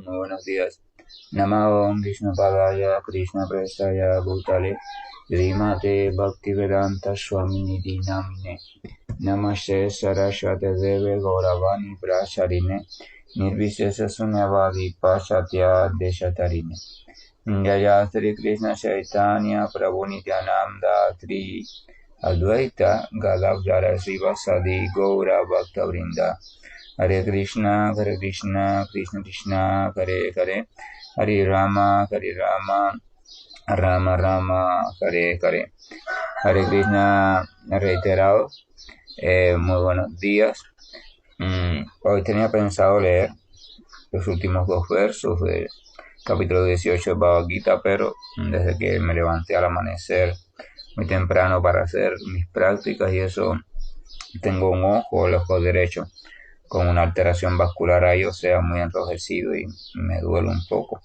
muy buenos días. Namo Vishnu Padaya Krishna Prestaya Bhutale Srimate Bhaktivedanta Swamini Dinamine Namaste Saraswate Deve Gauravani Pracharine Nirvisesa Sunyavadi Pachatya Deshatarine Jaya Sri Krishna Chaitanya Prabhu Nityananda Tri Advaita Gadadhara Srivasadi Gaura Bhaktavrinda Hare Krishna, Krishna Krishna, Hare Hare, Hare Rama, Rama Rama, Hare Hare. Hare Krishna reiterado, muy buenos días. Hoy tenía pensado leer los últimos dos versos del capítulo 18 de Bhagavad Gita, pero desde que me levanté al amanecer muy temprano para hacer mis prácticas y eso, tengo un ojo, el ojo derecho, con una alteración vascular ahí, o sea, muy enrojecido y me duele un poco.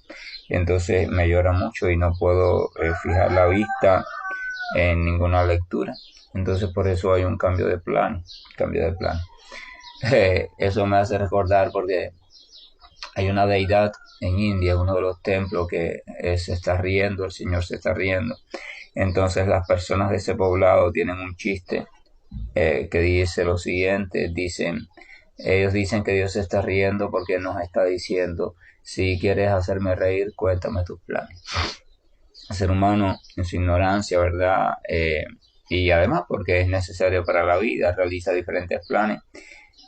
Y entonces me llora mucho y no puedo fijar la vista en ninguna lectura. Entonces por eso hay un cambio de plan. Eso me hace recordar porque hay una deidad en India, uno de los templos que se está riendo, el Señor se está riendo. Entonces las personas de ese poblado tienen un chiste que dice lo siguiente, ellos dicen que Dios se está riendo porque nos está diciendo, si quieres hacerme reír, cuéntame tus planes. El ser humano en su ignorancia, ¿verdad? Y además porque es necesario para la vida, realiza diferentes planes,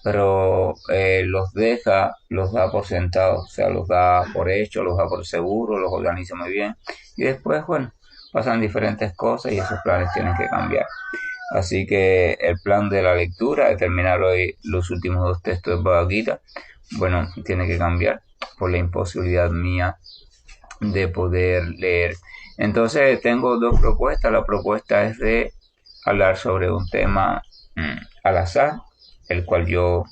pero los da por sentados, o sea, los da por hecho, los da por seguro, los organiza muy bien, y después, bueno, pasan diferentes cosas y esos planes tienen que cambiar. Así que el plan de la lectura, de terminar hoy los últimos dos textos de Bhagavad Gita, bueno, tiene que cambiar por la imposibilidad mía de poder leer. Entonces tengo dos propuestas. La propuesta es de hablar sobre un tema al azar, el cual yo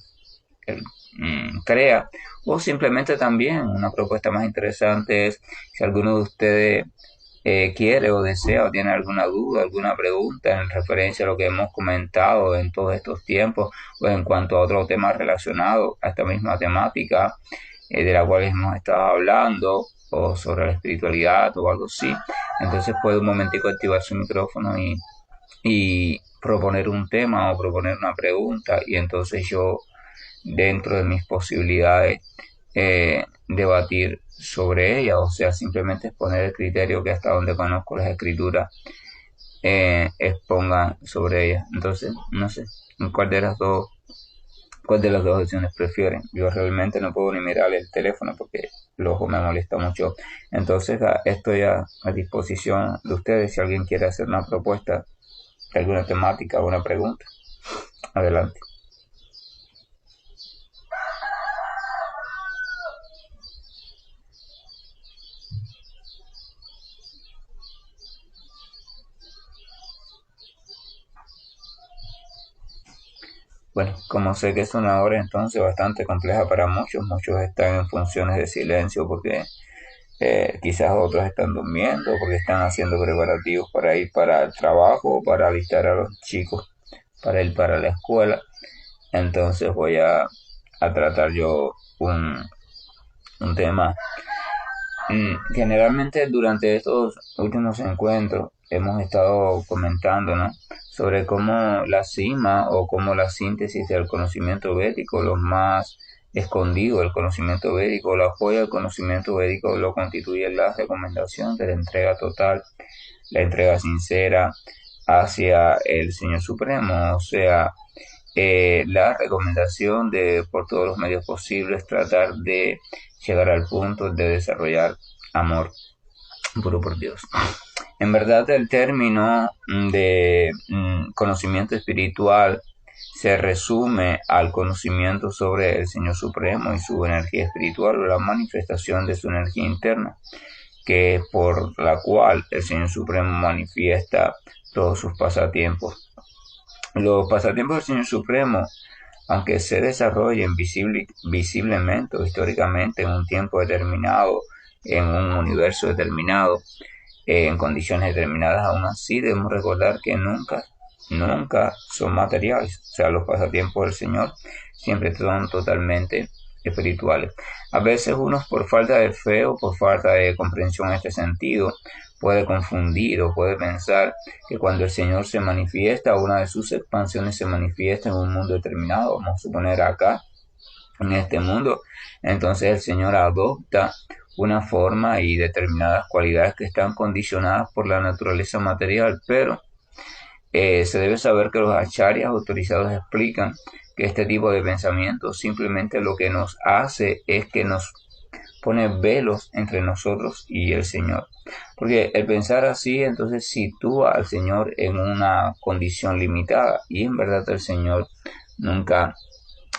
crea, o simplemente también una propuesta más interesante es si alguno de ustedes quiere o desea o tiene alguna duda, alguna pregunta en referencia a lo que hemos comentado en todos estos tiempos o en cuanto a otro tema relacionado a esta misma temática de la cual hemos estado hablando o sobre la espiritualidad o algo así, entonces puede un momentico activar su micrófono y proponer un tema o proponer una pregunta y entonces yo dentro de mis posibilidades debatir sobre ella, o sea, simplemente exponer el criterio que hasta donde conozco las escrituras expongan sobre ella. Entonces, no sé, cuál de las dos opciones prefieren. Yo realmente no puedo ni mirar el teléfono porque el ojo me molesta mucho. Entonces, estoy a disposición de ustedes si alguien quiere hacer una propuesta de alguna temática o una pregunta. Adelante. Bueno, como sé que es una hora entonces bastante compleja para muchos están en funciones de silencio porque quizás otros están durmiendo, porque están haciendo preparativos para ir para el trabajo, para alistar a los chicos, para ir para la escuela. Entonces voy a tratar yo un tema. Generalmente durante estos últimos encuentros hemos estado comentando, ¿no?, sobre cómo la cima o cómo la síntesis del conocimiento védico, lo más escondido del conocimiento védico, la joya del conocimiento védico lo constituye la recomendación de la entrega total, la entrega sincera hacia el Señor Supremo, o sea, la recomendación de por todos los medios posibles tratar de llegar al punto de desarrollar amor puro por Dios. En verdad el término de conocimiento espiritual se resume al conocimiento sobre el Señor Supremo y su energía espiritual o la manifestación de su energía interna, que es por la cual el Señor Supremo manifiesta todos sus pasatiempos. Los pasatiempos del Señor Supremo, aunque se desarrollen visiblemente o históricamente en un tiempo determinado, en un universo determinado, en condiciones determinadas, aún así debemos recordar que nunca son materiales. O sea, los pasatiempos del Señor siempre son totalmente espirituales. A veces uno por falta de fe o por falta de comprensión en este sentido puede confundir o puede pensar que cuando el Señor se manifiesta, una de sus expansiones se manifiesta en un mundo determinado, vamos a suponer acá, en este mundo, entonces el Señor adopta una forma y determinadas cualidades que están condicionadas por la naturaleza material, pero se debe saber que los acharyas autorizados explican que este tipo de pensamiento simplemente lo que nos hace es que nos pone velos entre nosotros y el Señor. Porque el pensar así entonces sitúa al Señor en una condición limitada y en verdad el Señor nunca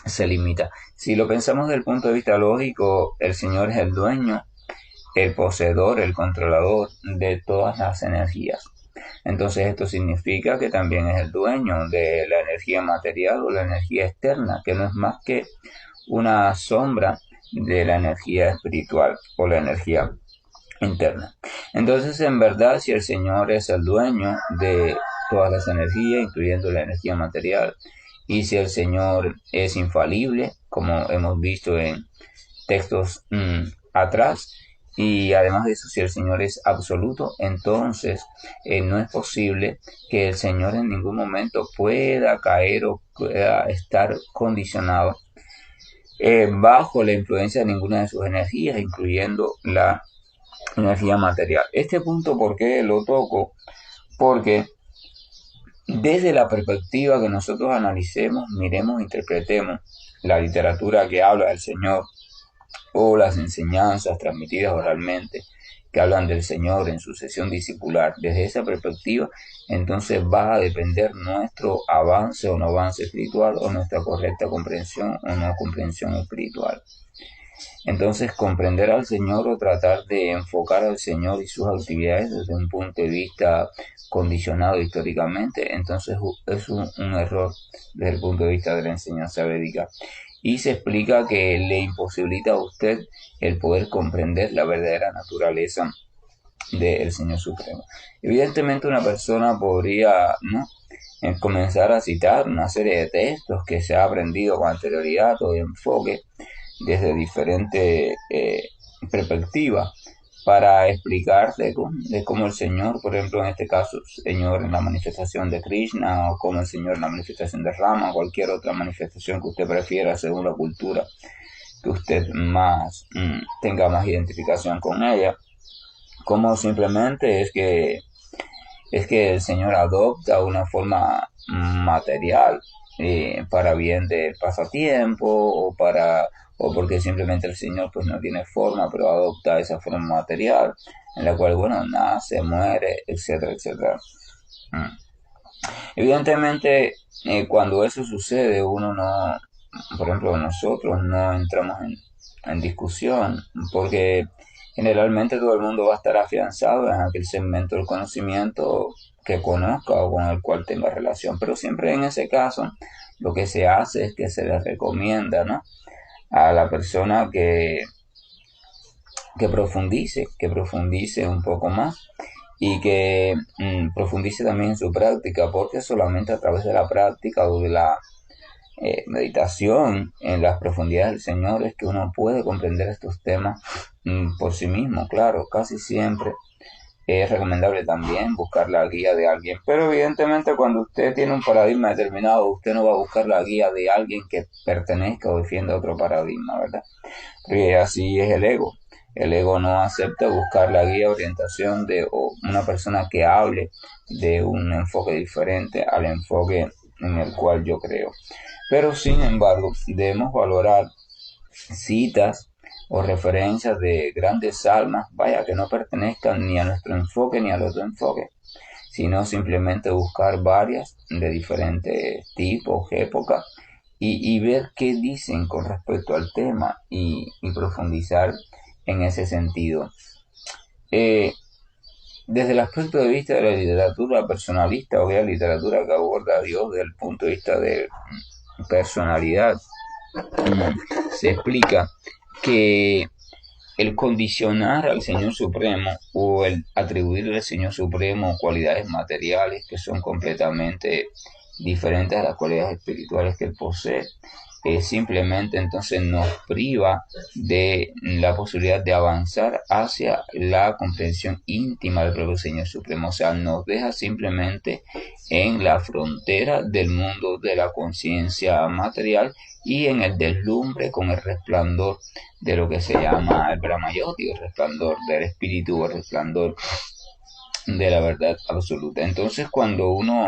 se limita. Si lo pensamos desde el punto de vista lógico, el Señor es el dueño, el poseedor, el controlador de todas las energías. Entonces esto significa que también es el dueño de la energía material o la energía externa, que no es más que una sombra de la energía espiritual o la energía interna. Entonces, en verdad, si el Señor es el dueño de todas las energías, incluyendo la energía material, y si el Señor es infalible, como hemos visto en textos atrás, y además de eso, si el Señor es absoluto, entonces no es posible que el Señor en ningún momento pueda caer o pueda estar condicionado bajo la influencia de ninguna de sus energías, incluyendo la energía material. Este punto, ¿por qué lo toco? Porque desde la perspectiva que nosotros analicemos, miremos, interpretemos la literatura que habla del Señor o las enseñanzas transmitidas oralmente que hablan del Señor en su sesión discipular, desde esa perspectiva, entonces va a depender nuestro avance o no avance espiritual o nuestra correcta comprensión o no comprensión espiritual. Entonces, comprender al Señor o tratar de enfocar al Señor y sus actividades desde un punto de vista condicionado históricamente, entonces es un error desde el punto de vista de la enseñanza védica. Y se explica que le imposibilita a usted el poder comprender la verdadera naturaleza del Señor Supremo. Evidentemente una persona podría, ¿no?, comenzar a citar una serie de textos que se ha aprendido con anterioridad o de enfoque desde diferentes perspectivas para explicar de cómo el Señor, por ejemplo, en este caso, Señor en la manifestación de Krishna, o como el Señor en la manifestación de Rama, o cualquier otra manifestación que usted prefiera según la cultura que usted más tenga más identificación con ella, como simplemente es que el Señor adopta una forma material para bien del pasatiempo o porque simplemente el Señor pues no tiene forma, pero adopta esa forma material en la cual, bueno, nace, muere, etcétera, etcétera. Evidentemente, cuando eso sucede, uno no, por ejemplo, nosotros no entramos en discusión, porque generalmente todo el mundo va a estar afianzado en aquel segmento del conocimiento que conozca o con el cual tenga relación, pero siempre en ese caso lo que se hace es que se le recomienda, ¿no?, a la persona que profundice un poco más y que profundice también en su práctica, porque solamente a través de la práctica o de la meditación en las profundidades del Señor es que uno puede comprender estos temas por sí mismo. Claro, casi siempre es recomendable también buscar la guía de alguien, pero evidentemente cuando usted tiene un paradigma determinado, usted no va a buscar la guía de alguien que pertenezca o defienda otro paradigma, ¿verdad? Porque así es el ego. El ego no acepta buscar la guía, orientación de una persona que hable de un enfoque diferente al enfoque en el cual yo creo. Pero sin embargo, debemos valorar citas o referencias de grandes almas, vaya, que no pertenezcan ni a nuestro enfoque ni al otro enfoque, sino simplemente buscar varias de diferentes tipos, épocas, y ver qué dicen con respecto al tema y profundizar en ese sentido. Desde el aspecto de vista de la literatura personalista o de la literatura que aborda a Dios desde el punto de vista de personalidad, se explica que el condicionar al Señor Supremo o el atribuirle al Señor Supremo cualidades materiales que son completamente diferentes a las cualidades espirituales que él posee, simplemente entonces nos priva de la posibilidad de avanzar hacia la comprensión íntima del propio Señor Supremo. O sea, nos deja simplemente en la frontera del mundo de la conciencia material y en el deslumbre con el resplandor de lo que se llama el Brahmayoti, el resplandor del espíritu, el resplandor de la verdad absoluta. Entonces, cuando uno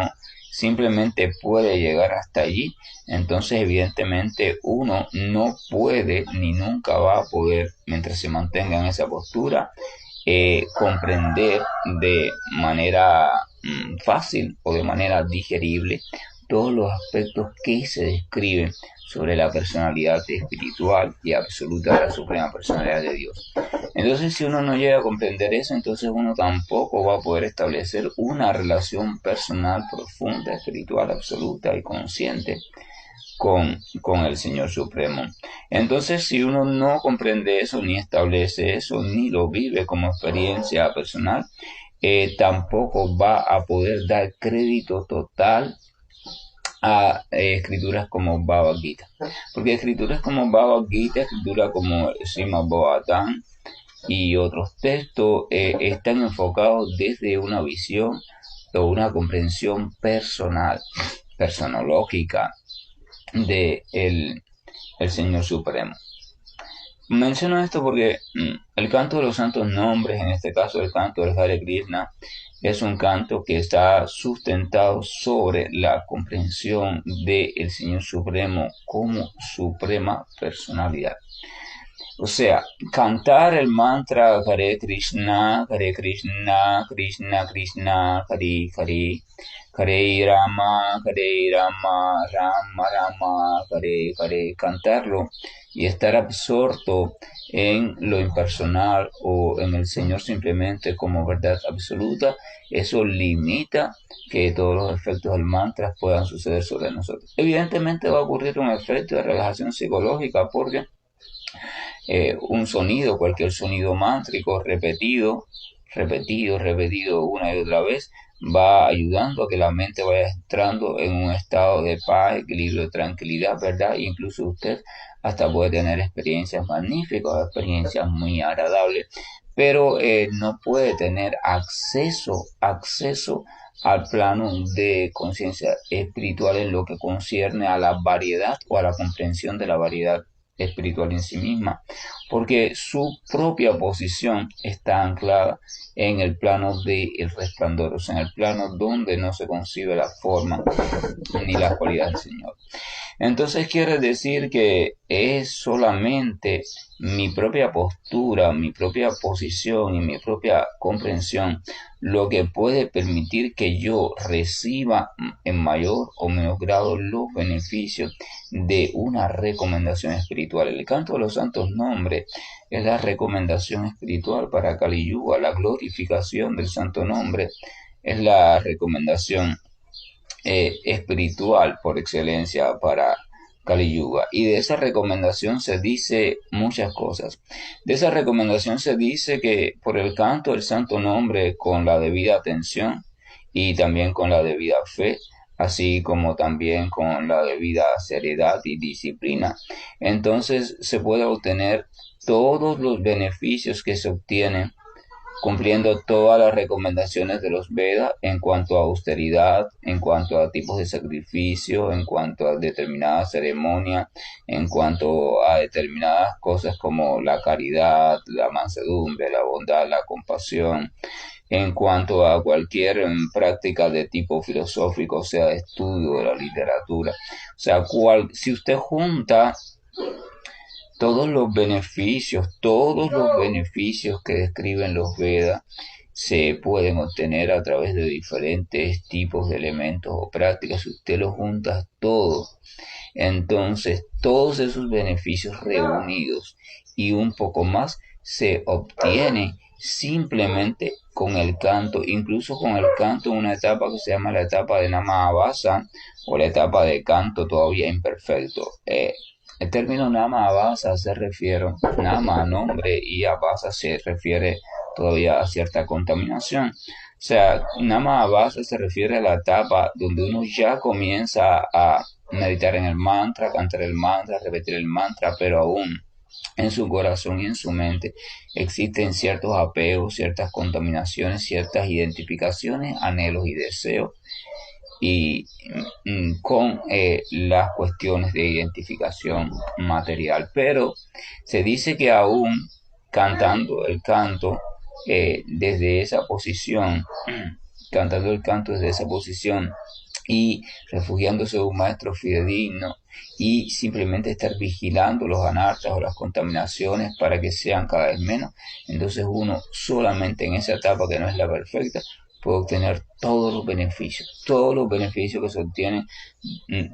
simplemente puede llegar hasta allí, entonces evidentemente uno no puede ni nunca va a poder, mientras se mantenga en esa postura, comprender de manera fácil o de manera digerible todos los aspectos que se describen sobre la personalidad espiritual y absoluta de la suprema personalidad de Dios. Entonces, si uno no llega a comprender eso, entonces uno tampoco va a poder establecer una relación personal profunda, espiritual, absoluta y consciente con el Señor Supremo. Entonces, si uno no comprende eso, ni establece eso, ni lo vive como experiencia personal, tampoco va a poder dar crédito total a escrituras como Bhagavad Gita. Porque escrituras como Bhagavad Gita, escrituras como Srimad Bhagavatam y otros textos están enfocados desde una visión o una comprensión personal, personológica de el Señor Supremo. Menciono esto porque el canto de los santos nombres, en este caso el canto del Hare Krishna, es un canto que está sustentado sobre la comprensión del Señor Supremo como suprema personalidad. O sea, cantar el mantra Hare Krishna, Krishna Krishna, Hare Hare, Hare Rama, Rama Rama, Hare Hare, cantarlo y estar absorto en lo impersonal o en el Señor simplemente como verdad absoluta, eso limita que todos los efectos del mantra puedan suceder sobre nosotros. Evidentemente va a ocurrir un efecto de relajación psicológica porque un sonido, cualquier sonido mántrico repetido una y otra vez, va ayudando a que la mente vaya entrando en un estado de paz, equilibrio, tranquilidad, ¿verdad? Incluso usted hasta puede tener experiencias magníficas, experiencias muy agradables, pero no puede tener acceso al plano de conciencia espiritual en lo que concierne a la variedad o a la comprensión de la variedad espiritual en sí misma, porque su propia posición está anclada en el plano del resplandor, o sea, en el plano donde no se concibe la forma ni la cualidad del Señor. Entonces quiere decir que es solamente mi propia postura, mi propia posición y mi propia comprensión lo que puede permitir que yo reciba en mayor o menor grado los beneficios de una recomendación espiritual. El canto de los santos nombres es la recomendación espiritual para Kali Yuga, la glorificación del santo nombre es la recomendación espiritual por excelencia para Kali Yuga. Y de esa recomendación se dice muchas cosas. De esa recomendación se dice que por el canto del santo nombre con la debida atención y también con la debida fe, así como también con la debida seriedad y disciplina, entonces se puede obtener todos los beneficios que se obtienen cumpliendo todas las recomendaciones de los Vedas en cuanto a austeridad, en cuanto a tipos de sacrificio, en cuanto a determinadas ceremonias, en cuanto a determinadas cosas como la caridad, la mansedumbre, la bondad, la compasión, en cuanto a cualquier práctica de tipo filosófico, o sea, de estudio de la literatura. O sea, si usted junta todos los beneficios que describen los Vedas se pueden obtener a través de diferentes tipos de elementos o prácticas. Si usted los junta todos, entonces todos esos beneficios reunidos y un poco más se obtienen simplemente con el canto, incluso con el canto en una etapa que se llama la etapa de Namabhasa o la etapa de canto todavía imperfecto. El término Nama Abhasa se refiere, Nama a nombre y Abhasa se refiere todavía a cierta contaminación. O sea, Nama Abhasa se refiere a la etapa donde uno ya comienza a meditar en el mantra, cantar el mantra, repetir el mantra, pero aún en su corazón y en su mente existen ciertos apegos, ciertas contaminaciones, ciertas identificaciones, anhelos y deseos y con las cuestiones de identificación material. Pero se dice que aún cantando el canto desde esa posición, cantando el canto desde esa posición y refugiándose en un maestro fidedigno y simplemente estar vigilando los anartas o las contaminaciones para que sean cada vez menos, entonces uno solamente en esa etapa que no es la perfecta puede obtener todos los beneficios que se obtienen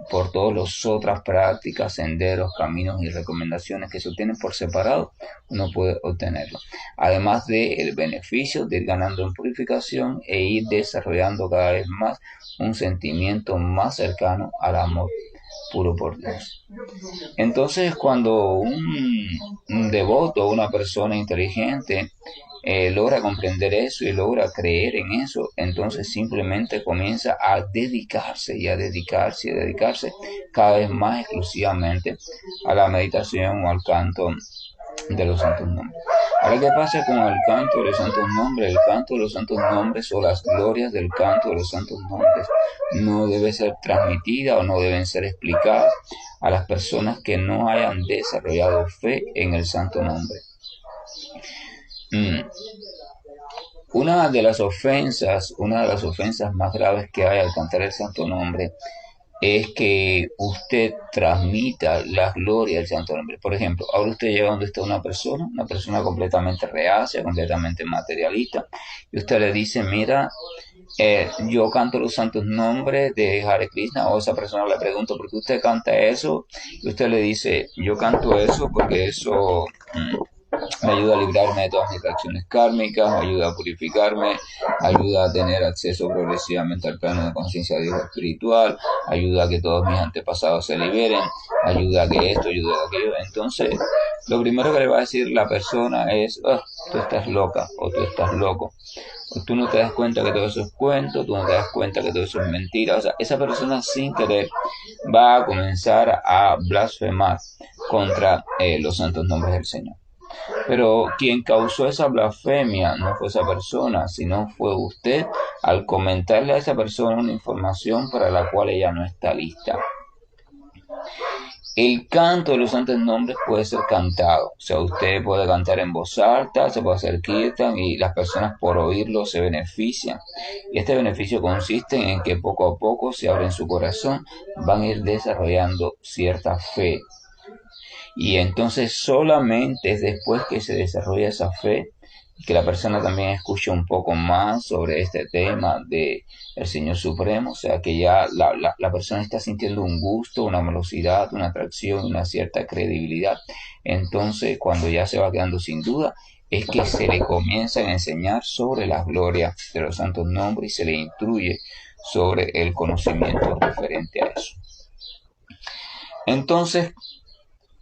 por todas las otras prácticas, senderos, caminos y recomendaciones que se obtienen por separado, uno puede obtenerlo. Además del beneficio de ir ganando en purificación e ir desarrollando cada vez más un sentimiento más cercano al amor puro por Dios. Entonces, cuando un devoto, una persona inteligente, logra comprender eso y logra creer en eso, entonces simplemente comienza a dedicarse y a dedicarse y a dedicarse cada vez más exclusivamente a la meditación o al canto de los santos nombres. Ahora, ¿qué pasa con el canto de los santos nombres? El canto de los santos nombres o las glorias del canto de los santos nombres no debe ser transmitida o no deben ser explicadas a las personas que no hayan desarrollado fe en el santo nombre. Una de las ofensas más graves que hay al cantar el santo nombre es que usted transmita la gloria del santo nombre. Por ejemplo, ahora usted llega donde está una persona completamente reacia, completamente materialista, y usted le dice, mira, yo canto los santos nombres de Hare Krishna, o esa persona le pregunta, ¿por qué usted canta eso? Y usted le dice, yo canto eso porque eso me ayuda a librarme de todas mis reacciones kármicas, me ayuda a purificarme, ayuda a tener acceso progresivamente al plano de conciencia de Dios espiritual, ayuda a que todos mis antepasados se liberen, ayuda a que esto, ayuda a aquello. Entonces, lo primero que le va a decir la persona es, tú estás loca o tú estás loco. O tú no te das cuenta que todo eso es cuento, tú no te das cuenta que todo eso es mentira. O sea, esa persona sin querer va a comenzar a blasfemar contra los santos nombres del Señor. Pero quien causó esa blasfemia no fue esa persona, sino fue usted al comentarle a esa persona una información para la cual ella no está lista. El canto de los santos nombres puede ser cantado, o sea, usted puede cantar en voz alta, se puede hacer kirtan y las personas por oírlo se benefician. Y este beneficio consiste en que poco a poco se abre en su corazón, van a ir desarrollando cierta fe. Y entonces solamente es después que se desarrolla esa fe y que la persona también escucha un poco más sobre este tema de el Señor Supremo, o sea que ya la persona está sintiendo un gusto, una velocidad, una atracción, una cierta credibilidad. Entonces cuando ya se va quedando sin duda, es que se le comienzan a enseñar sobre las glorias de los santos nombres y se le instruye sobre el conocimiento referente a eso. Entonces,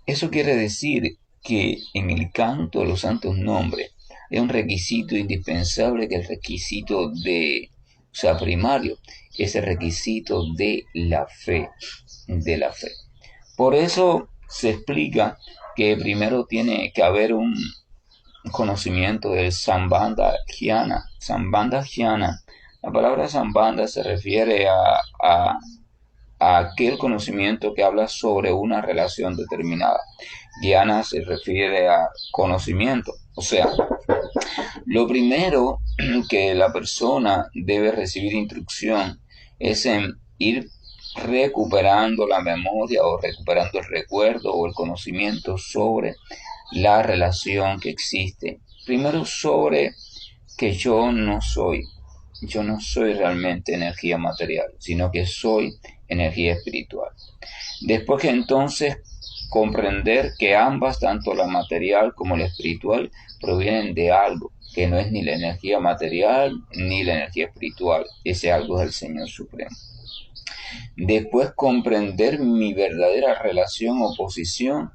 eso quiere decir que en el canto de los santos nombres es un requisito indispensable, que el requisito primario, es el requisito de la fe, Por eso se explica que primero tiene que haber un conocimiento del Sambandha Jnana. Sambandha Jnana. La palabra Sambandha se refiere a aquel conocimiento que habla sobre una relación determinada. Jnana se refiere a conocimiento. O sea, lo primero que la persona debe recibir instrucción es en ir recuperando la memoria o recuperando el recuerdo o el conocimiento sobre la relación que existe. Primero sobre que yo no soy realmente energía material, sino que soy energía espiritual. Después que entonces comprender que ambas, tanto la material como la espiritual, provienen de algo, que no es ni la energía material ni la energía espiritual, ese algo es el Señor Supremo. Después comprender mi verdadera relación o posición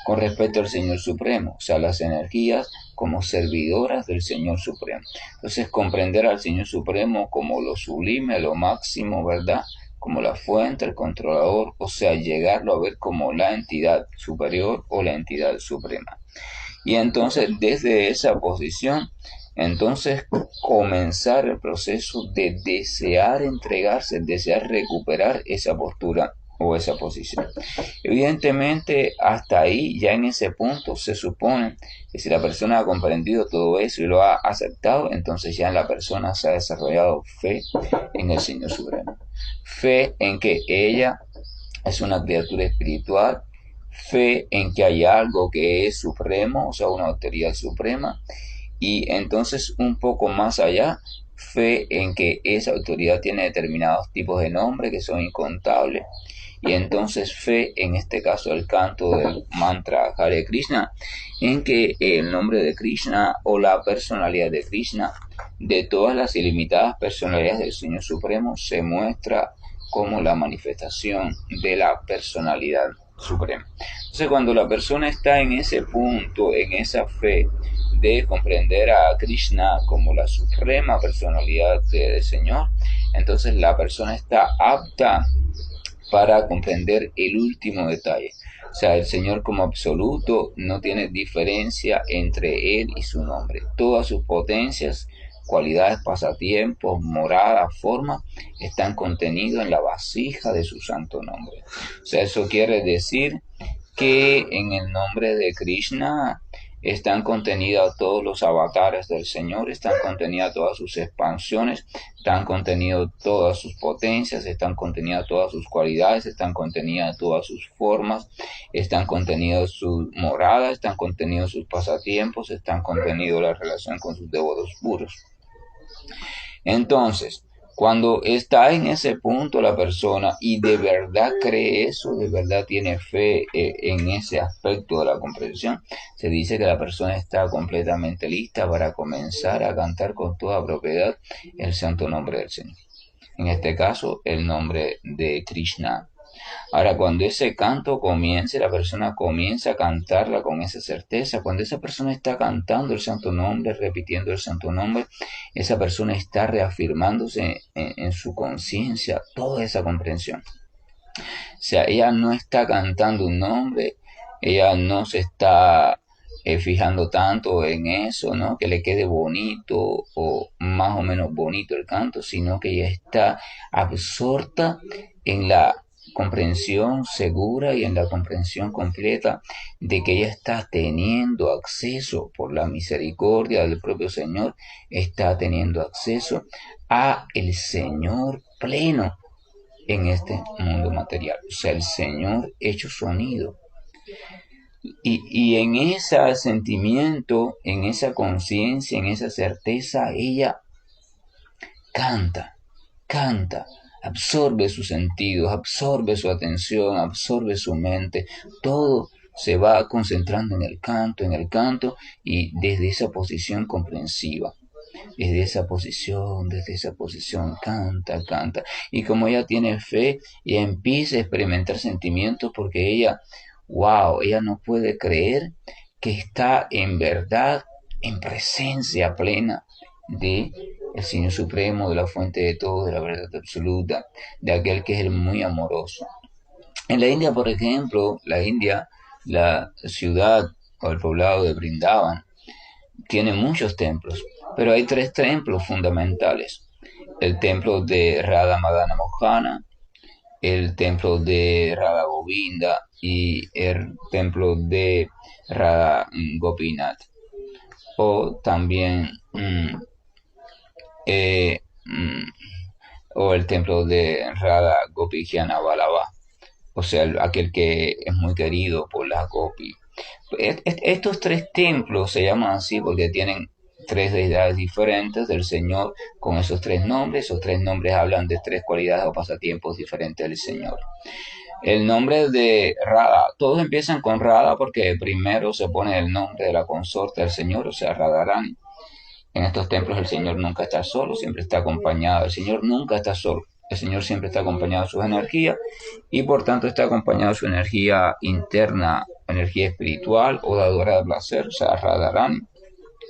con respecto al Señor Supremo, o sea, las energías como servidoras del Señor Supremo. Entonces, comprender al Señor Supremo como lo sublime, lo máximo, ¿verdad? como la fuente, el controlador, o sea, llegarlo a ver como la entidad superior o la entidad suprema. Y entonces desde esa posición, entonces comenzar el proceso de desear entregarse, desear recuperar esa postura o esa posición. Evidentemente, hasta ahí, ya en ese punto, se supone que si la persona ha comprendido todo eso y lo ha aceptado, entonces ya en la persona se ha desarrollado fe en el Señor Supremo. Fe en que ella es una criatura espiritual, fe en que hay algo que es supremo, o sea, una autoridad suprema, y entonces un poco más allá, fe en que esa autoridad tiene determinados tipos de nombres que son incontables, y entonces fe, en este caso el canto del mantra Hare Krishna, en que el nombre de Krishna o la personalidad de Krishna, de todas las ilimitadas personalidades del Señor Supremo, se muestra como la manifestación de la personalidad suprema. Entonces, cuando la persona está en ese punto, en esa fe de comprender a Krishna como la suprema personalidad del Señor, entonces la persona está apta para comprender el último detalle. O sea, el Señor como absoluto no tiene diferencia entre Él y su nombre. Todas sus potencias, cualidades, pasatiempos, morada, forma, están contenidos en la vasija de su santo nombre. O sea, eso quiere decir que en el nombre de Krishna están contenidos todos los avatares del Señor, están contenidas todas sus expansiones, están contenidas todas sus potencias, están contenidas todas sus cualidades, están contenidas todas sus formas, están contenidos sus moradas, están contenidos sus pasatiempos, están contenidos la relación con sus devotos puros. Entonces, cuando está en ese punto la persona y de verdad cree eso, de verdad tiene fe en ese aspecto de la comprensión, se dice que la persona está completamente lista para comenzar a cantar con toda propiedad el santo nombre del Señor. En este caso, el nombre de Krishna. Ahora, cuando ese canto comience, la persona comienza a cantarla con esa certeza. Cuando esa persona está cantando el santo nombre, repitiendo el santo nombre, esa persona está reafirmándose en su conciencia toda esa comprensión. O sea, ella no está cantando un nombre, ella no se está fijando tanto en eso, ¿no? Que le quede bonito o más o menos bonito el canto, sino que ella está absorta en la comprensión segura y en la comprensión completa de que ella está teniendo acceso por la misericordia del propio Señor, está teniendo acceso a el Señor pleno en este mundo material, o sea, el Señor hecho sonido. Y en ese sentimiento, en esa conciencia, en esa certeza, ella canta, canta, absorbe sus sentidos, absorbe su atención, absorbe su mente, todo se va concentrando en el canto y desde esa posición comprensiva. Desde esa posición, canta, canta. Y como ella tiene fe, ella empieza a experimentar sentimientos porque ella, wow, ella no puede creer que está en verdad, en presencia plena de el Señor Supremo, de la fuente de todo, de la verdad absoluta, de aquel que es el muy amoroso. En la India, por ejemplo, la ciudad o el poblado de Brindavan, tiene muchos templos, pero hay tres templos fundamentales. El templo de Radha Madana Mohana, el templo de Radha Govinda y el templo de Radha Gopinath. O también eh, mm, o el templo de Radha Gopikiana Vallabha, o sea, aquel que es muy querido por las gopis. Estos tres templos se llaman así porque tienen tres deidades diferentes del Señor con esos tres nombres. Esos tres nombres hablan de tres cualidades o pasatiempos diferentes del Señor. El nombre de Radha, todos empiezan con Radha porque primero se pone el nombre de la consorte del Señor, o sea, Radharani. En estos templos el Señor nunca está solo, siempre está acompañado. El Señor nunca está solo. El Señor siempre está acompañado de sus energías y por tanto está acompañado de su energía interna, energía espiritual o dadora de placer, o sea, Radharani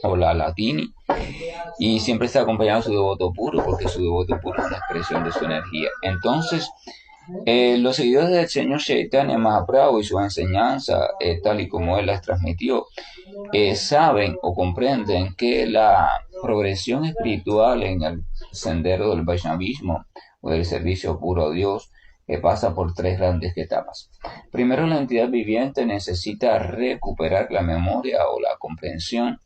o la Latini, Y siempre está acompañado de su devoto puro, porque su devoto puro es una expresión de su energía. Entonces, los seguidores del señor Chaitanya Mahaprabhu y su enseñanza, tal y como él las transmitió, saben o comprenden que la progresión espiritual en el sendero del Vaishnavismo o del servicio puro a Dios pasa por tres grandes etapas. Primero, la entidad viviente necesita recuperar la memoria o la comprensión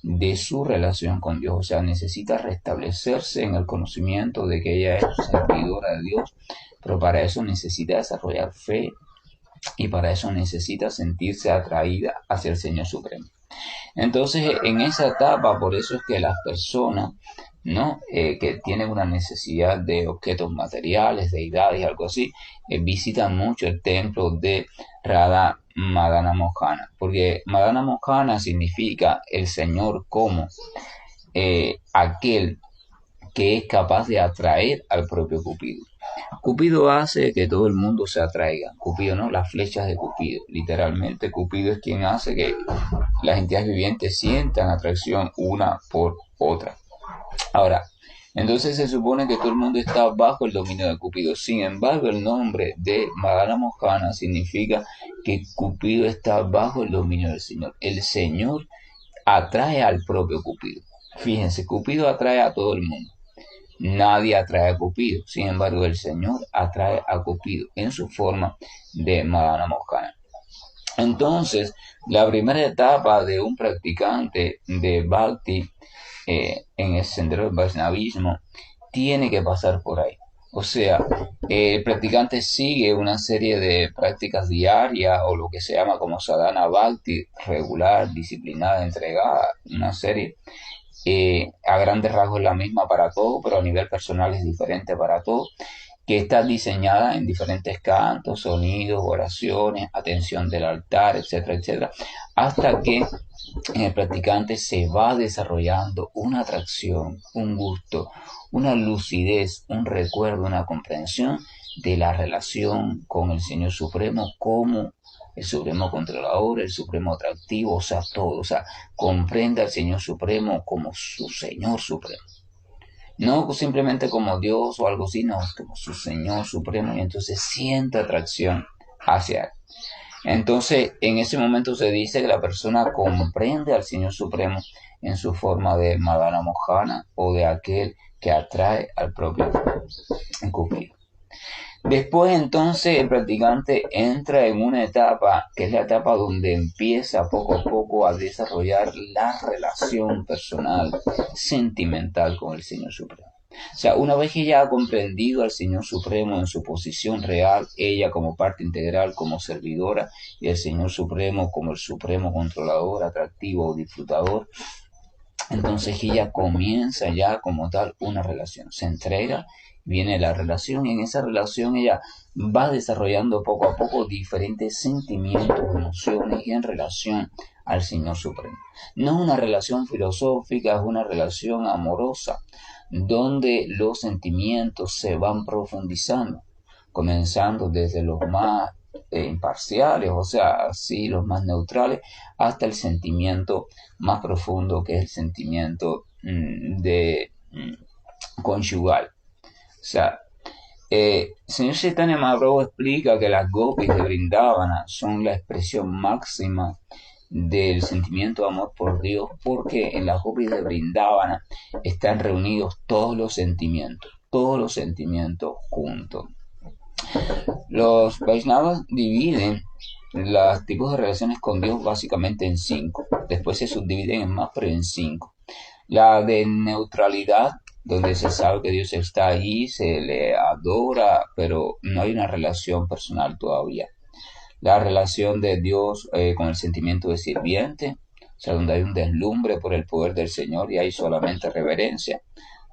de su relación con Dios, o sea, necesita restablecerse en el conocimiento de que ella es servidora de Dios, pero para eso necesita desarrollar fe y para eso necesita sentirse atraída hacia el Señor Supremo. Entonces, en esa etapa, por eso es que las personas, ¿no? Que tienen una necesidad de objetos materiales, deidades, algo así, visitan mucho el templo de Radha Madana Mohana, porque Madana Mohana significa el Señor como aquel que es capaz de atraer al propio Cupido. Cupido hace que todo el mundo se atraiga. Cupido, ¿no? Las flechas de Cupido. Literalmente, Cupido es quien hace que las entidades vivientes sientan atracción una por otra. Ahora, entonces se supone que todo el mundo está bajo el dominio de Cupido. Sin embargo, el nombre de Madana Mohana significa que Cupido está bajo el dominio del Señor. El Señor atrae al propio Cupido. Fíjense, Cupido atrae a todo el mundo. Nadie atrae a Cupido, sin embargo el Señor atrae a Cupido en su forma de Madana Mohana. Entonces, la primera etapa de un practicante de Bhakti en el sendero del Vaishnavismo tiene que pasar por ahí. O sea, el practicante sigue una serie de prácticas diarias o lo que se llama como sadhana bhakti, regular, disciplinada, entregada, una serie a grandes rasgos la misma para todos, pero a nivel personal es diferente para todos, que está diseñada en diferentes cantos, sonidos, oraciones, atención del altar, etcétera, etcétera, hasta que en el practicante se va desarrollando una atracción, un gusto, una lucidez, un recuerdo, una comprensión de la relación con el Señor Supremo como el Supremo Controlador, el Supremo Atractivo, o sea, todo, o sea, comprende al Señor Supremo como su Señor Supremo. No simplemente como Dios o algo así, no, como su Señor Supremo, y entonces siente atracción hacia Él. Entonces, en ese momento se dice que la persona comprende al Señor Supremo en su forma de Madana Mohana o de aquel que atrae al propio Cupido. Después entonces el practicante entra en una etapa que es la etapa donde empieza poco a poco a desarrollar la relación personal, sentimental con el Señor Supremo. O sea, una vez que ella ha comprendido al Señor Supremo en su posición real, ella como parte integral, como servidora, y el Señor Supremo como el Supremo Controlador, atractivo o disfrutador, entonces ella comienza ya como tal una relación, se entrega, viene la relación y en esa relación ella va desarrollando poco a poco diferentes sentimientos, emociones en relación al Señor Supremo. No es una relación filosófica, es una relación amorosa, donde los sentimientos se van profundizando, comenzando desde los más imparciales, o sea, así los más neutrales, hasta el sentimiento más profundo que es el sentimiento de conyugal. O sea, señor Chaitanya Mahaprabhu explica que las gopis de Vrindavana son la expresión máxima del sentimiento de amor por Dios, porque en las gopis de Vrindavana están reunidos todos los sentimientos juntos. Los Vaishnavas dividen los tipos de relaciones con Dios básicamente en 5. Después se subdividen en más, pero en 5. La de neutralidad, donde se sabe que Dios está allí, se le adora, pero no hay una relación personal todavía. La relación de Dios con el sentimiento de sirviente, o sea, donde hay un deslumbre por el poder del Señor y hay solamente reverencia.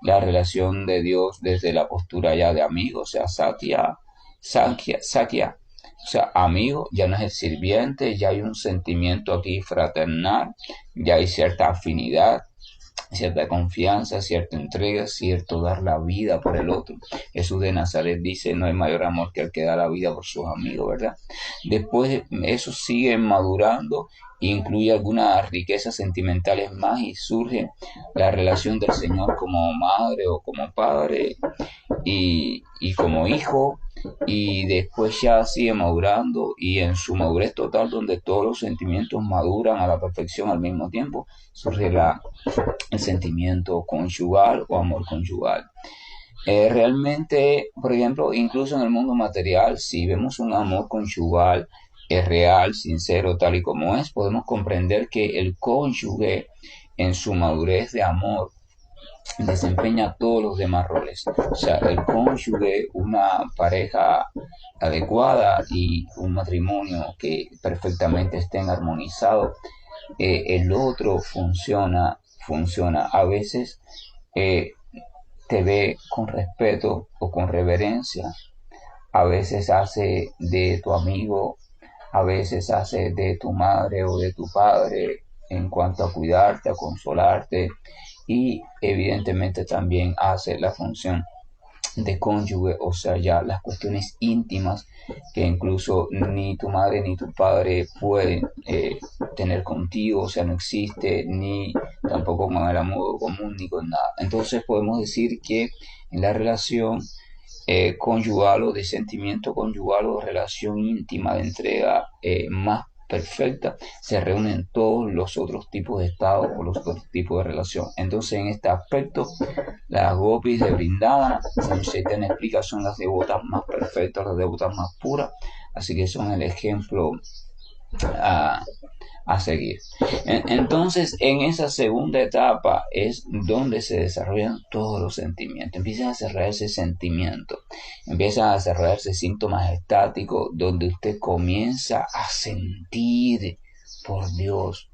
La relación de Dios desde la postura ya de amigo, o sea, Sakya, o sea, amigo, ya no es el sirviente, ya hay un sentimiento aquí fraternal, ya hay cierta afinidad. cierta confianza, cierta entrega, cierto dar la vida por el otro. Jesús de Nazaret dice, no hay mayor amor que el que da la vida por sus amigos, ¿verdad? Después eso sigue madurando, incluye algunas riquezas sentimentales más y surge la relación del Señor como madre o como padre y como hijo, y después ya sigue madurando y en su madurez total donde todos los sentimientos maduran a la perfección al mismo tiempo, surge el sentimiento conyugal o amor conyugal. Realmente, por ejemplo, incluso en el mundo material, si vemos un amor conyugal real, sincero, tal y como es, podemos comprender que el cónyuge en su madurez de amor desempeña todos los demás roles. O sea, el cónyuge, una pareja adecuada y un matrimonio que perfectamente estén armonizados, el otro funciona. A veces eh, te ve con respeto o con reverencia, a veces hace de tu amigo, a veces hace de tu madre o de tu padre en cuanto a cuidarte, a consolarte, y evidentemente también hace la función de cónyuge, o sea, ya las cuestiones íntimas que incluso ni tu madre ni tu padre pueden tener contigo, o sea, no existe, ni tampoco con el amor común, ni con nada. Entonces podemos decir que en la relación conyugal o de sentimiento conyugal o relación íntima de entrega más perfecta, se reúnen todos los otros tipos de estados o los otros tipos de relación. Entonces, en este aspecto, las gopis de Brindavana, como se te explica, son las devotas más perfectas, las devotas más puras, así que son el ejemplo a, a seguir. Entonces, en esa segunda etapa es donde se desarrollan todos los sentimientos. Empiezan a desarrollarse sentimientos, empiezan a desarrollarse síntomas estáticos, donde usted comienza a sentir, por Dios,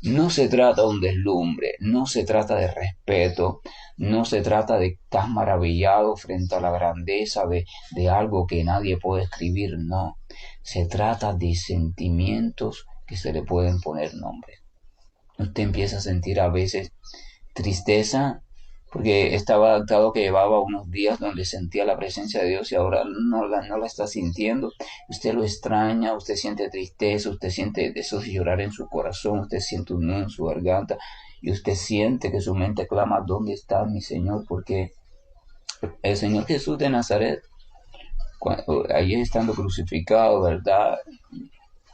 no se trata de un deslumbre, no se trata de respeto, no se trata de estar maravillado frente a la grandeza de algo que nadie puede escribir, no. Se trata de sentimientos que se le pueden poner nombre. Usted empieza a sentir a veces tristeza porque estaba adaptado que llevaba unos días donde sentía la presencia de Dios y ahora no la está sintiendo. Usted lo extraña, usted siente tristeza, usted siente eso de llorar en su corazón, usted siente un nudo en su garganta y usted siente que su mente clama, ¿dónde está mi Señor? Porque el Señor Jesús de Nazaret, allí estando crucificado, ¿verdad?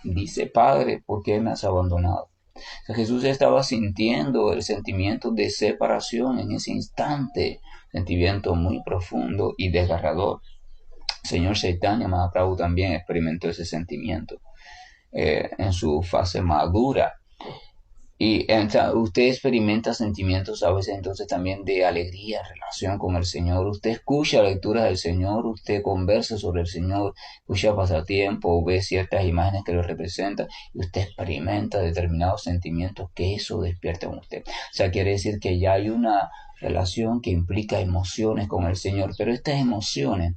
Dice, Padre, ¿por qué me has abandonado? O sea, Jesús estaba sintiendo el sentimiento de separación en ese instante, sentimiento muy profundo y desgarrador. El señor Chaitanya Mahaprabhu también experimentó ese sentimiento en su fase madura. Y usted experimenta sentimientos a veces entonces también de alegría en relación con el Señor. Usted escucha lecturas del Señor, usted conversa sobre el Señor, escucha pasatiempo, ve ciertas imágenes que lo representan y usted experimenta determinados sentimientos que eso despierta en usted. O sea, quiere decir que ya hay una relación que implica emociones con el Señor, pero estas emociones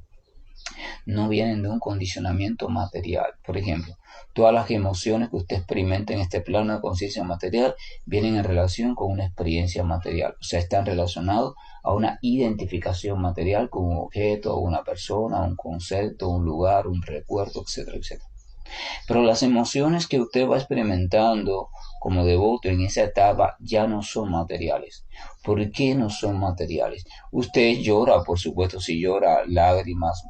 no vienen de un condicionamiento material. Por ejemplo, todas las emociones que usted experimenta en este plano de conciencia material vienen en relación con una experiencia material, o sea, están relacionados a una identificación material con un objeto, una persona, un concepto, un lugar, un recuerdo, etcétera, etcétera. Pero las emociones que usted va experimentando como devoto en esa etapa ya no son materiales. ¿Por qué no son materiales? Usted llora, por supuesto, si llora, lágrimas,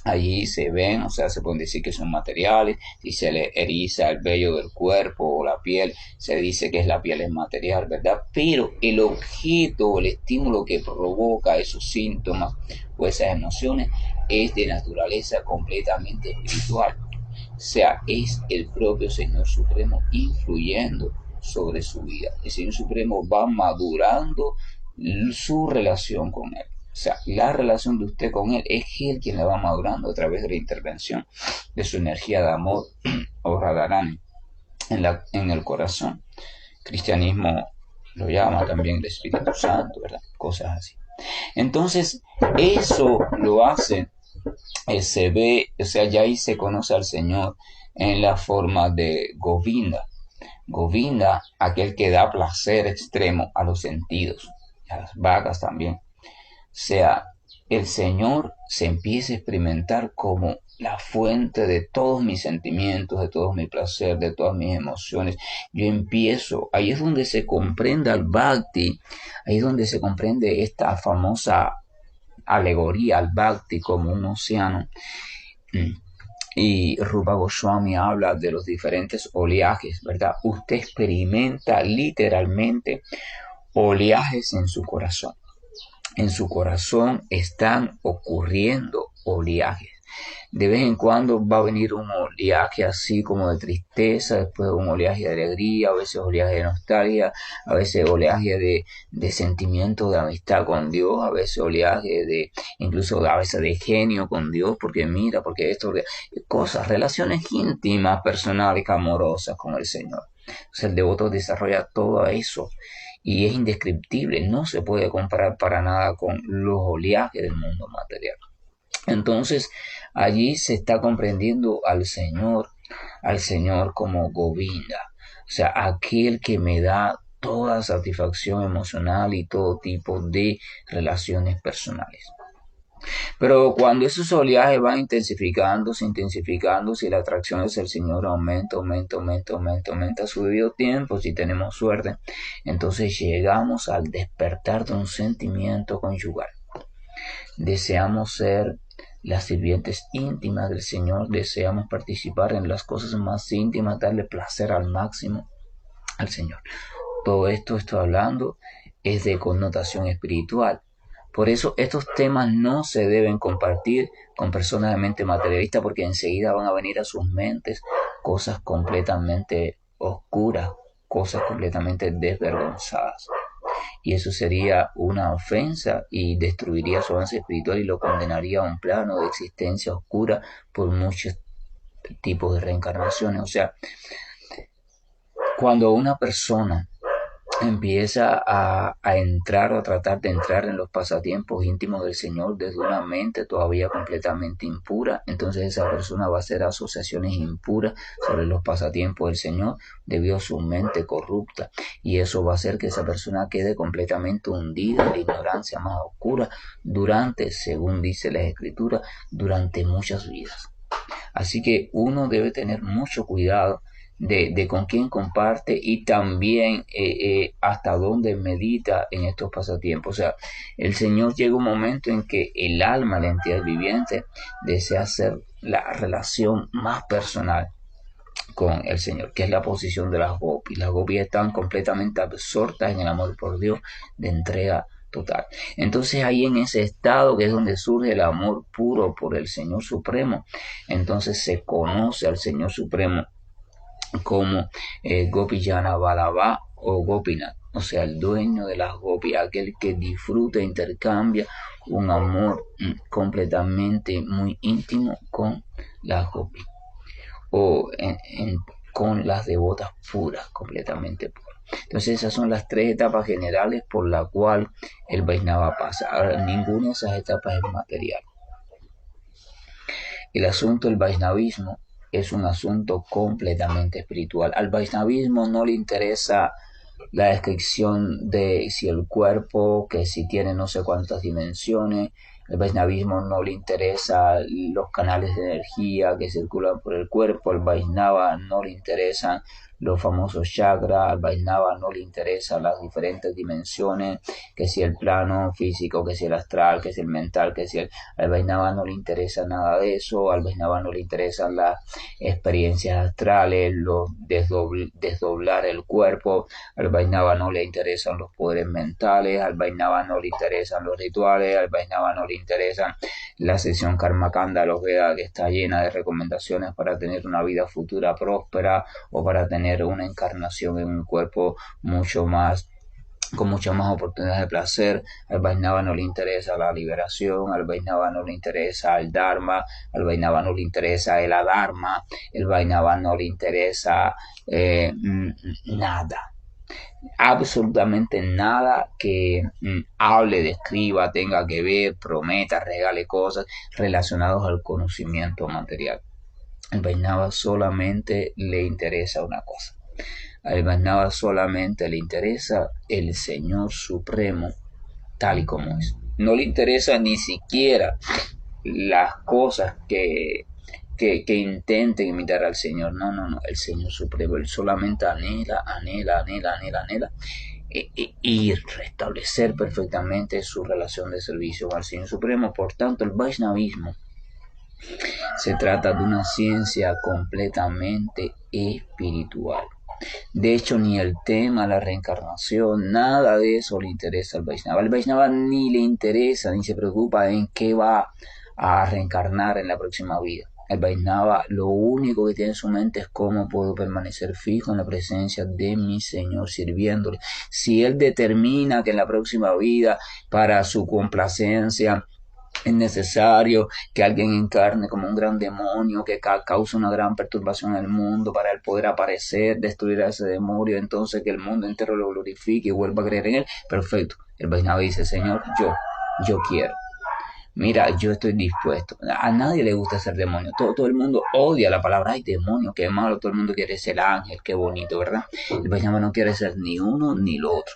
allí se ven, o sea, se pueden decir que son materiales. Si se le eriza el vello del cuerpo o la piel, se dice que la piel es material, ¿verdad? Pero el objeto o el estímulo que provoca esos síntomas o esas emociones es de naturaleza completamente espiritual. O sea, es el propio Señor Supremo influyendo sobre su vida. El Señor Supremo va madurando su relación con Él. O sea, la relación de usted con Él es Él quien la va madurando a través de la intervención de su energía de amor o Radharani en el corazón. El cristianismo lo llama también el Espíritu Santo, ¿verdad? Cosas así. Entonces, eso lo hace, se ve, o sea, ya ahí se conoce al Señor en la forma de Govinda. Govinda, aquel que da placer extremo a los sentidos, y a las vacas también. O sea, el Señor se empieza a experimentar como la fuente de todos mis sentimientos, de todo mi placer, de todas mis emociones. Yo empiezo, ahí es donde se comprende el Bhakti, ahí es donde se comprende esta famosa alegoría al Bhakti como un océano. Y Rupa Goswami habla de los diferentes oleajes, ¿verdad? Usted experimenta literalmente oleajes en su corazón. En su corazón están ocurriendo oleajes. De vez en cuando va a venir un oleaje así como de tristeza, después un oleaje de alegría, a veces oleaje de nostalgia, a veces oleaje de sentimiento de amistad con Dios, a veces oleaje de, incluso a veces de genio con Dios, porque mira, porque esto, cosas, relaciones íntimas, personales, amorosas con el Señor. Entonces el devoto desarrolla todo eso y es indescriptible, no se puede comparar para nada con los oleajes del mundo material. Entonces, allí se está comprendiendo al Señor como Govinda, o sea, aquel que me da toda satisfacción emocional y todo tipo de relaciones personales. Pero cuando esos oleajes van intensificándose y la atracción hacia el Señor aumenta a su debido tiempo, si tenemos suerte, entonces llegamos al despertar de un sentimiento conyugal. Deseamos ser las sirvientes íntimas del Señor, deseamos participar en las cosas más íntimas, darle placer al máximo al Señor. Todo esto estoy hablando es de connotación espiritual. Por eso estos temas no se deben compartir con personas de mente materialista porque enseguida van a venir a sus mentes cosas completamente oscuras, cosas completamente desvergonzadas. Y eso sería una ofensa y destruiría su avance espiritual y lo condenaría a un plano de existencia oscura por muchos tipos de reencarnaciones. O sea, cuando una persona empieza a entrar o a tratar de entrar en los pasatiempos íntimos del Señor desde una mente todavía completamente impura, entonces esa persona va a hacer asociaciones impuras sobre los pasatiempos del Señor debido a su mente corrupta, y eso va a hacer que esa persona quede completamente hundida en la ignorancia más oscura durante, según dice la Escritura, durante muchas vidas. Así que uno debe tener mucho cuidado de con quién comparte y también hasta dónde medita en estos pasatiempos. O sea, el Señor llega un momento en que el alma, la entidad viviente, desea hacer la relación más personal con el Señor, que es la posición de las gopis. Las gopis están completamente absortas en el amor por Dios de entrega total. Entonces ahí en ese estado que es donde surge el amor puro por el Señor Supremo, entonces se conoce al Señor Supremo como Gopijana Vallabha o Gopinath, o sea, el dueño de las gopis, aquel que disfruta e intercambia un amor completamente muy íntimo con las gopis o con las devotas puras, completamente puras. Entonces esas son las tres etapas generales por la cual el Vaishnava pasa. Ahora, ninguna de esas etapas es material. El asunto del Vaishnavismo es un asunto completamente espiritual. Al Vaishnavismo no le interesa la descripción de si el cuerpo, que si tiene no sé cuántas dimensiones. Al Vaishnavismo no le interesa los canales de energía que circulan por el cuerpo. Al Vaishnava no le interesan los famosos chakras. Al Vaishnava no le interesan las diferentes dimensiones, que si el plano físico, que si el astral, que si el mental, que si el... Al Vaishnava no le interesa nada de eso. Al Vaishnava no le interesan las experiencias astrales, los desdoblar el cuerpo. Al Vaishnava no le interesan los poderes mentales, al Vaishnava no le interesan los rituales, al Vaishnava no le interesan la sesión Karma Kanda de los Vedas, que está llena de recomendaciones para tener una vida futura próspera o para tener una encarnación en un cuerpo con muchas más oportunidades de placer. Al Vaishnava no le interesa la liberación, al Vaishnava no le interesa el Dharma, al Vaishnava no le interesa el Adharma, el Vaishnava no le interesa nada, absolutamente nada que hable, describa, tenga que ver, prometa, regale cosas relacionadas al conocimiento material. El Vaishnava solamente le interesa una cosa: Al Vaishnava solamente le interesa el Señor Supremo tal y como es. No le interesa ni siquiera las cosas que intenten imitar al Señor. No, no, no. El Señor Supremo, Él solamente anhela y restablecer perfectamente su relación de servicio al Señor Supremo. Por tanto, el Vaishnavismo se trata de una ciencia completamente espiritual. De hecho, ni el tema, la reencarnación, nada de eso le interesa al Vaishnava. Al Vaishnava ni le interesa, ni se preocupa en qué va a reencarnar en la próxima vida. El Vaishnava lo único que tiene en su mente es cómo puedo permanecer fijo en la presencia de mi Señor sirviéndole. Si Él determina que en la próxima vida, para su complacencia, es necesario que alguien encarne como un gran demonio que causa una gran perturbación en el mundo para él poder aparecer, destruir a ese demonio, entonces que el mundo entero lo glorifique y vuelva a creer en él. Perfecto. El Vaishnava dice, Señor, yo quiero. Mira, yo estoy dispuesto. A nadie le gusta ser demonio. Todo el mundo odia la palabra, ay, demonio, qué malo. Todo el mundo quiere ser ángel, qué bonito, ¿verdad? El Vaishnava no quiere ser ni uno ni lo otro.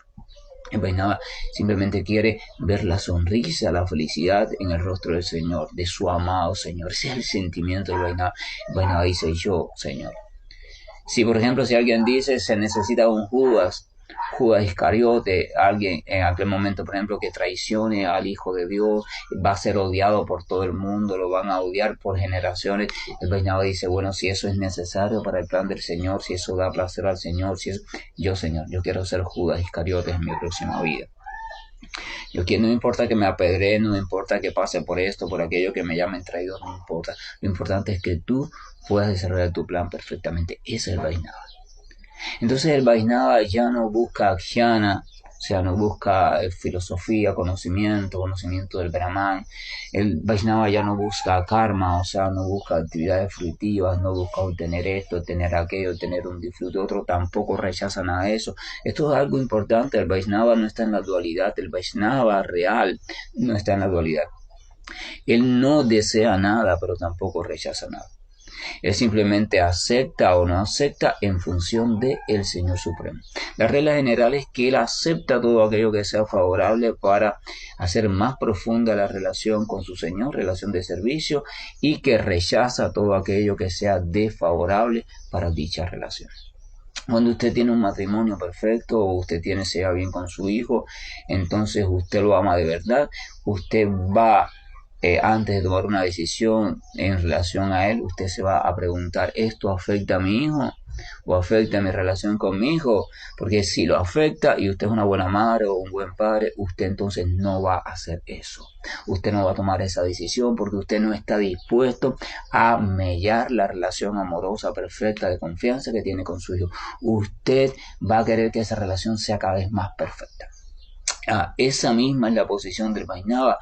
El Vaishnava simplemente quiere ver la sonrisa, la felicidad en el rostro del Señor, de su amado Señor. Ese es el sentimiento del Vaishnava. El Vaishnava dice, yo, Señor. Si, por ejemplo, si alguien dice se necesita un Judas Iscariote, alguien en aquel momento, por ejemplo, que traicione al Hijo de Dios, va a ser odiado por todo el mundo, lo van a odiar por generaciones. El Vaishnava dice, bueno, si eso es necesario para el plan del Señor, si eso da placer al Señor, si es yo, Señor, yo quiero ser Judas Iscariote en mi próxima vida. No me importa que me apedreen, no me importa que pase por esto, por aquello, que me llamen traidor, no me importa. Lo importante es que tú puedas desarrollar tu plan perfectamente. Ese es el Vaishnava. Entonces el Vaishnava ya no busca jnana, o sea, no busca filosofía, conocimiento del Brahman. El Vaishnava ya no busca karma, o sea, no busca actividades fruitivas, no busca obtener esto, obtener aquello, tener un disfrute otro, tampoco rechaza nada de eso. Esto es algo importante, el Vaishnava no está en la dualidad, el Vaishnava real no está en la dualidad. Él no desea nada, pero tampoco rechaza nada. Él simplemente acepta o no acepta en función del Señor Supremo. La regla general es que Él acepta todo aquello que sea favorable para hacer más profunda la relación con su Señor, relación de servicio, y que rechaza todo aquello que sea desfavorable para dicha relación. Cuando usted tiene un matrimonio perfecto o usted se lleva bien con su hijo, entonces usted lo ama de verdad, usted va antes de tomar una decisión en relación a él, usted se va a preguntar, ¿esto afecta a mi hijo o afecta a mi relación con mi hijo? Porque si lo afecta y usted es una buena madre o un buen padre, usted entonces no va a hacer eso. Usted no va a tomar esa decisión porque usted no está dispuesto a mellar la relación amorosa perfecta de confianza que tiene con su hijo. Usted va a querer que esa relación sea cada vez más perfecta. Esa misma es la posición del Vaishnava,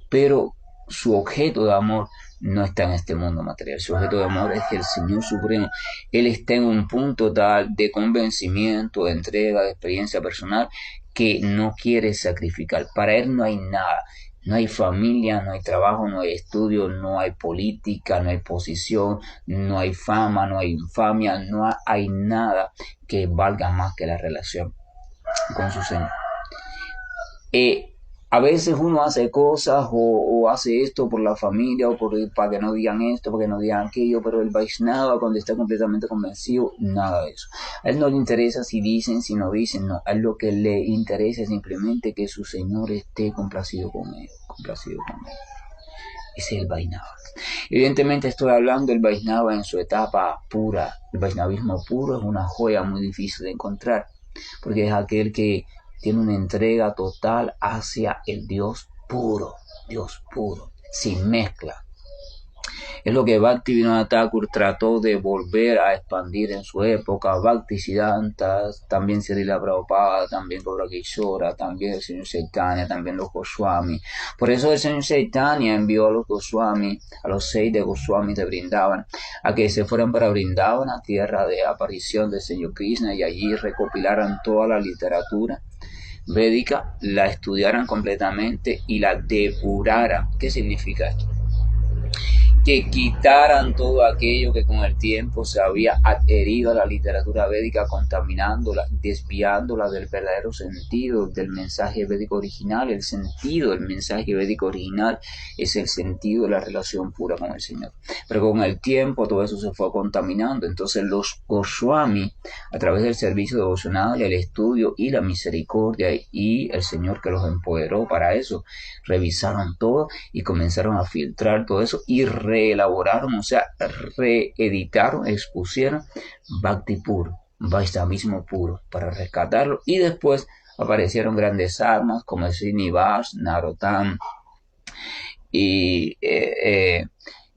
pero su objeto de amor no está en este mundo material. Su objeto de amor es el Señor Supremo. Él está en un punto tal de convencimiento, de entrega, de experiencia personal, que no quiere sacrificar. Para él no hay nada. No hay familia, no hay trabajo, no hay estudio, no hay política, no hay posición, no hay fama, no hay infamia, no hay nada que valga más que la relación con su Señor. A veces uno hace cosas o hace esto por la familia o para que no digan esto, para que no digan aquello, pero el Vaishnava, cuando está completamente convencido, nada de eso. A él no le interesa si dicen, si no dicen, no. A él lo que le interesa es simplemente que su Señor esté complacido con él. Ese es el Vaishnava. Evidentemente estoy hablando del Vaishnava en su etapa pura. El Vaishnavismo puro es una joya muy difícil de encontrar, porque es aquel que tiene una entrega total hacia el Dios puro, sin mezcla. Es lo que Bhaktivinoda Thakur trató de volver a expandir en su época. Bhaktisiddhanta, también Srila Prabhupada, también Gaura Kishora, también el señor Chaitanya, también los Goswami. Por eso el señor Chaitanya envió a los Goswami, a los 6 de Goswami de Vrindavan, a que se fueran para Vrindavan, a tierra de aparición del señor Krishna, y allí recopilaran toda la literatura védica, la estudiaran completamente y la depuraran. ¿Qué significa esto? que quitaran todo aquello que con el tiempo se había adherido a la literatura védica, contaminándola, desviándola del verdadero sentido del mensaje védico original. El sentido del mensaje védico original es el sentido de la relación pura con el Señor. Pero con el tiempo todo eso se fue contaminando. Entonces los Goswami, a través del servicio devocional, el estudio y la misericordia y el Señor que los empoderó para eso, revisaron todo y comenzaron a filtrar todo eso y reelaboraron, o sea, reeditaron, expusieron Bhakti puro, Vaishnavismo puro para rescatarlo. Y después aparecieron grandes armas como el Srinivas, Narottam, y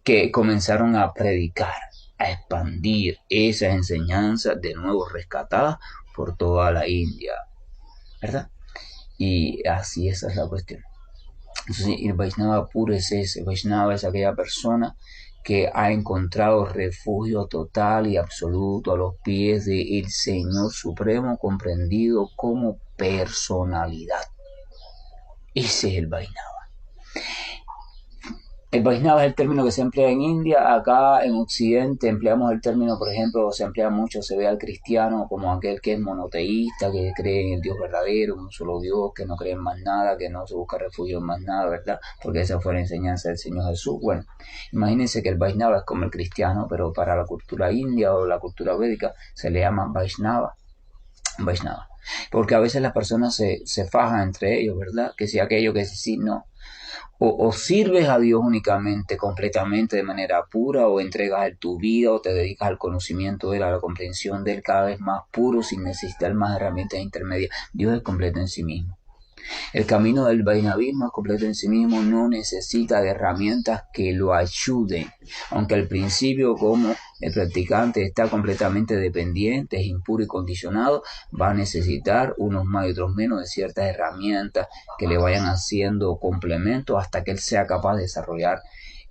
que comenzaron a predicar, a expandir esas enseñanzas de nuevo rescatadas por toda la India, ¿verdad? Y así esa es la cuestión. Entonces, el Vaishnava puro es ese. Vaishnava es aquella persona que ha encontrado refugio total y absoluto a los pies del Señor Supremo, comprendido como personalidad. Ese es el Vaishnava. El Vaishnava es el término que se emplea en India. Acá en Occidente empleamos el término, por ejemplo, se emplea mucho, se ve al cristiano como aquel que es monoteísta, que cree en el Dios verdadero, un solo Dios, que no cree en más nada, que no se busca refugio en más nada, ¿verdad? Porque esa fue la enseñanza del Señor Jesús. Bueno, imagínense que el Vaishnava es como el cristiano, pero para la cultura india o la cultura védica se le llama Vaishnava. Vaishnava. Porque a veces las personas se fajan entre ellos, ¿verdad? Que si aquello, que si sí, no. O sirves a Dios únicamente, completamente, de manera pura, o entregas tu vida, o te dedicas al conocimiento de él, a la comprensión de él cada vez más puro, sin necesitar más herramientas intermedias. Dios es completo en sí mismo. El camino del vaishnavismo es completo en sí mismo, no necesita de herramientas que lo ayuden. Aunque al principio, como el practicante está completamente dependiente, es impuro y condicionado, va a necesitar unos más y otros menos de ciertas herramientas que le vayan haciendo complemento hasta que él sea capaz de desarrollar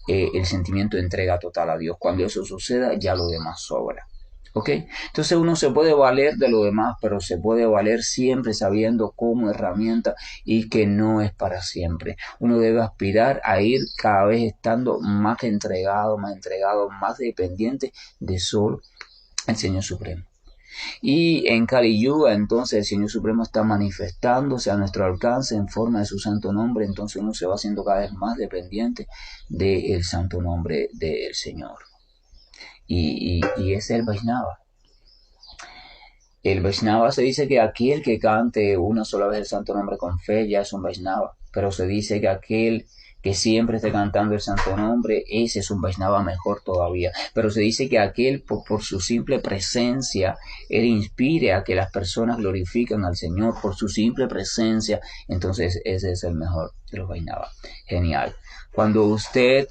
el sentimiento de entrega total a Dios. Cuando eso suceda, ya lo demás sobra. ¿Ok? Entonces uno se puede valer de lo demás, pero se puede valer siempre sabiendo como herramienta y que no es para siempre. Uno debe aspirar a ir cada vez estando más entregado, más dependiente de solo el Señor Supremo. Y en Kali Yuga, entonces el Señor Supremo está manifestándose a nuestro alcance en forma de su santo nombre. Entonces uno se va haciendo cada vez más dependiente del santo nombre del Señor. Y es el Vaishnava. El Vaishnava se dice que aquel que cante una sola vez el santo nombre con fe ya es un Vaishnava, pero se dice que aquel que siempre esté cantando el santo nombre, ese es un Vaishnava mejor todavía. Pero se dice que aquel por su simple presencia, él inspire a que las personas glorifiquen al Señor por su simple presencia, entonces ese es el mejor de los Vaishnavas. Genial. Cuando usted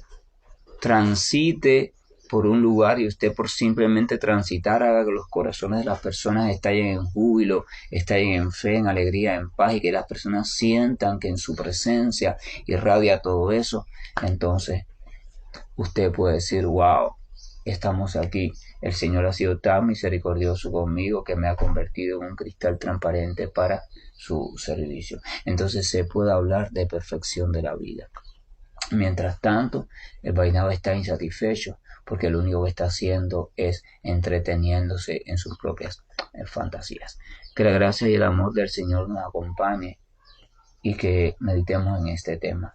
transite por un lugar y usted por simplemente transitar haga que los corazones de las personas estallen en júbilo, estallen en fe, en alegría, en paz, y que las personas sientan que en su presencia irradia todo eso, entonces usted puede decir, wow, estamos aquí, el Señor ha sido tan misericordioso conmigo que me ha convertido en un cristal transparente para su servicio. Entonces se puede hablar de perfección de la vida. Mientras tanto, el Vaishnava está insatisfecho porque lo único que está haciendo es entreteniéndose en sus propias fantasías. Que la gracia y el amor del Señor nos acompañe y que meditemos en este tema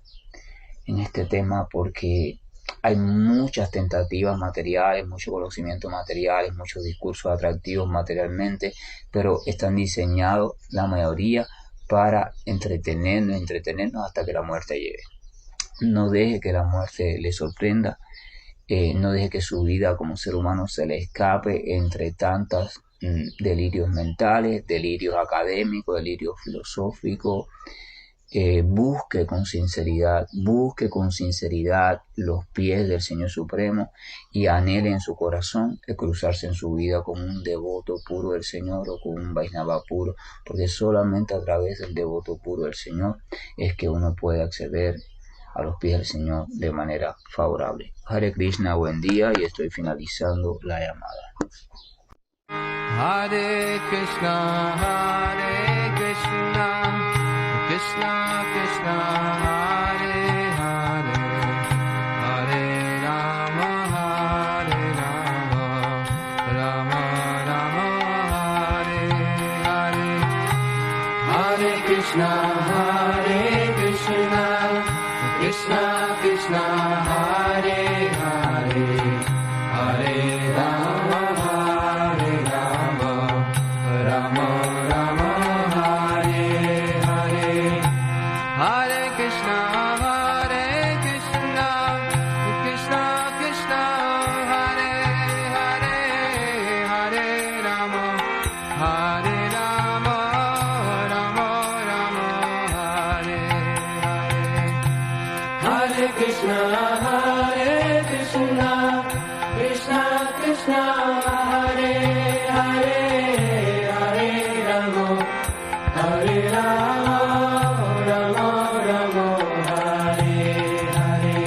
porque hay muchas tentativas materiales, mucho conocimiento materiales, muchos discursos atractivos materialmente, pero están diseñados la mayoría para entretenernos hasta que la muerte llegue. No deje que la muerte le sorprenda, no deje que su vida como ser humano se le escape entre tantos delirios mentales, delirios académicos, delirios filosóficos. Busque con sinceridad los pies del Señor Supremo y anhele en su corazón el cruzarse en su vida con un devoto puro del Señor o con un Vaishnava puro, porque solamente a través del devoto puro del Señor es que uno puede acceder a los pies del Señor de manera favorable. Hare Krishna, buen día, y estoy finalizando la llamada. Hare Krishna, Krishna Krishna, Hare Hare, Hare Rama. Krishna, Hare Krishna, Krishna Krishna, Hare Hare, Hare Rama, Rama Rama, Hare Hare. Hare Krishna, Hare Krishna, Krishna Krishna, Hare Hare, Hare Rama, Hare Rama, Rama Rama, Hare Hare. Hare Krishna, Hare Krishna, Krishna Krishna, Hare Hare, Hare Rama, Hare Rama, Rama Rama, Hare Hare.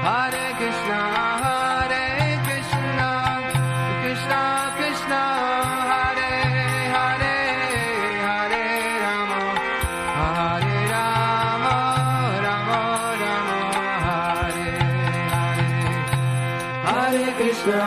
Hare Krishna, Hare Krishna, Krishna Krishna, Hare Hare, Hare Rama, Hare Rama, Rama Rama, Hare Hare. Hare Krishna,